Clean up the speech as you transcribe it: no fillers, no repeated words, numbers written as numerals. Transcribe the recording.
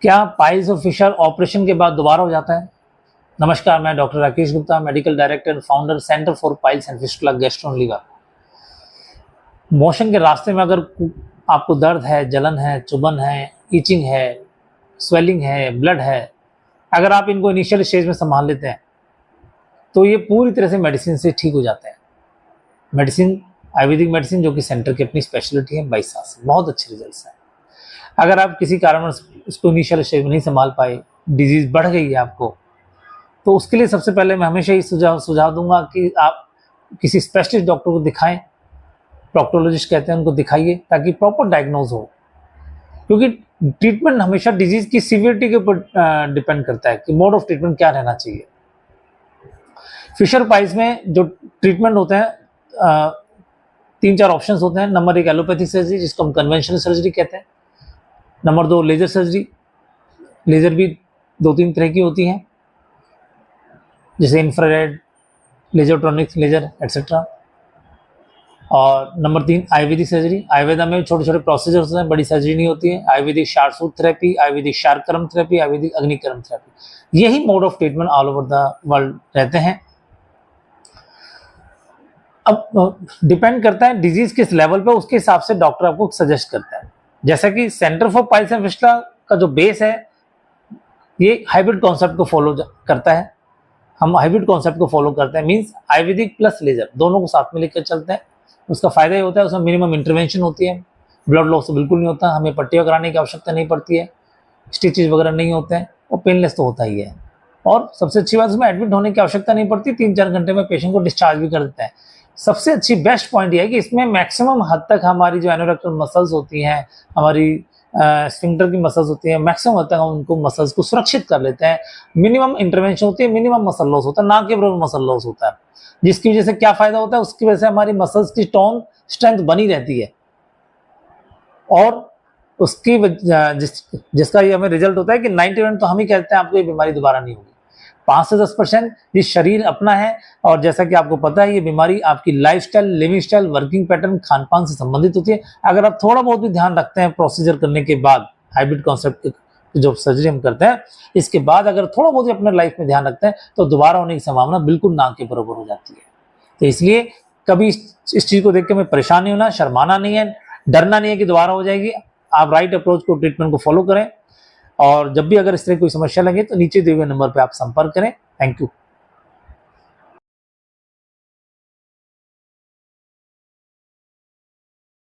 क्या पाइल्स और Fisher operation के बाद दोबारा हो जाता है? नमस्कार, मैं doctor Rakesh Gupta, medical director and founder centre for piles and fistula gastro and liver. Motion के रास्ते में अगर आपको दर्द है, जलन है, चुभन है, ईचिंग है, स्वेलिंग है, ब्लड है, अगर आप इनको इनिशियल स्टेज में संभाल लेते हैं तो ये पूरी तरह से मेडिसिन से ठीक हो जाते हैं। मेडिसिन, आयुर्वेदिक मेडिसिन जो कि सेंटर की अपनी स्पेशलिटी है, 22 साल से बहुत अच्छे रिजल्ट्स हैं। अगर आप किसी कारणवश इसको इनिशियल स्टेज में नहीं संभाल पाए, डिजीज बढ़ गई है आपको, तो उसके लिए सबसे पहले मैं हमेशा ही सुझाव दूंगा कि आप किसी स्पेशलिस्ट डॉक्टर को दिखाएं। प्रोक्टोलॉजिस्ट कहते हैं, उनको दिखाइए ताकि प्रॉपर डायग्नोज हो, क्योंकि ट्रीटमेंट हमेशा डिजीज की सीवियरिटी के ऊपर डिपेंड करता है कि मोड ऑफ ट्रीटमेंट क्या रहना चाहिए। फिशर पाइल्स में जो ट्रीटमेंट होते हैं, 3-4 ऑप्शंस होते हैं। नंबर 1 एलोपैथिक सर्जरी, जिसको हम कन्वेंशनल सर्जरी कहते हैं। Number 2 laser surgery. लेजर भी 2-3 तरह की होती हैं, जैसे इंफ्रारेड, लेजरट्रॉनिक्स लेजर एटसेट्रा। और नंबर 3 आयुर्वेदिक सर्जरी। आयुर्वेदा में छोटे छोटे प्रोसीजर्स हैं, बड़ी सर्जरी नहीं होती है। Ayurvedic Ksharsutra therapy, Ayurvedic Ksharkarma therapy, Ayurvedic Agnikarma therapy, यही mode of treatment all over the world रहते हैं। अब डिपेंड करता है डिजीज किस लेवल पे, उसके हिसाब से डॉक्टर आपको सजेस्ट करता है। जैसा कि centre for piles and fistula का जो बेस है, ये हाइब्रिड कॉन्सेप्ट को फॉलो करता है। हम हाइब्रिड कॉन्सेप्ट को फॉलो करते हैं, मींस आयुर्वेदिक प्लस लेजर दोनों को साथ में लेकर चलते हैं। उसका फायदा ये होता है, उसमें मिनिमम इंटरवेंशन होती है, ब्लड लॉस बिल्कुल नहीं होता, हमें पट्टियाँ कराने की आवश्यकता नहीं पड़ती है, स्टिचेज वगैरह नहीं होते हैं, और पेनलेस तो होता ही है। और सबसे अच्छी बात, उसमें एडमिट होने की आवश्यकता नहीं पड़ती, 3-4 घंटे में पेशेंट को डिस्चार्ज भी कर देते हैं। सबसे अच्छी बेस्ट पॉइंट यह है कि इसमें मैक्सिमम हद तक हमारी जो एनोरेक्टल मसल्स होती हैं, हमारी स्फिंक्टर की मसल्स होती हैं, मैक्सिमम हद तक हम उनको मसल्स को सुरक्षित कर लेते हैं। मिनिमम इंटरवेंशन होती है, मिनिमम मसल लॉस होता है, ना के बराबर मसल लॉस होता है, जिसकी वजह से क्या फायदा होता है, उसकी वजह से हमारी मसल्स की टोन स्ट्रेंथ बनी रहती है, और उसकी जिसका ये हमें रिजल्ट होता है कि 90% तो हम ही कहते हैं आपको ये बीमारी दोबारा नहीं होगी। 5 से 10% ये शरीर अपना है, और जैसा कि आपको पता है ये बीमारी आपकी lifestyle, living style, working pattern, Khan पान से संबंधित होती है। अगर आप थोड़ा बहुत भी ध्यान रखते हैं प्रोसीजर करने के बाद, हाइब्रिड कॉन्सेप्ट जो सर्जरी हम करते हैं, इसके बाद अगर थोड़ा बहुत भी अपने लाइफ में ध्यान रखते हैं तो दोबारा होने की संभावना बिल्कुल ना के बराबर हो जाती है। तो इसलिए कभी इस चीज को देख के हमें परेशान नहीं होना, शर्माना नहीं है, डरना नहीं है कि दोबारा हो जाएगी। आप राइट अप्रोच को, ट्रीटमेंट को फॉलो करें, और जब भी अगर इस तरह कोई समस्या लगे तो नीचे दिए हुए नंबर पे आप संपर्क करें। Thank you.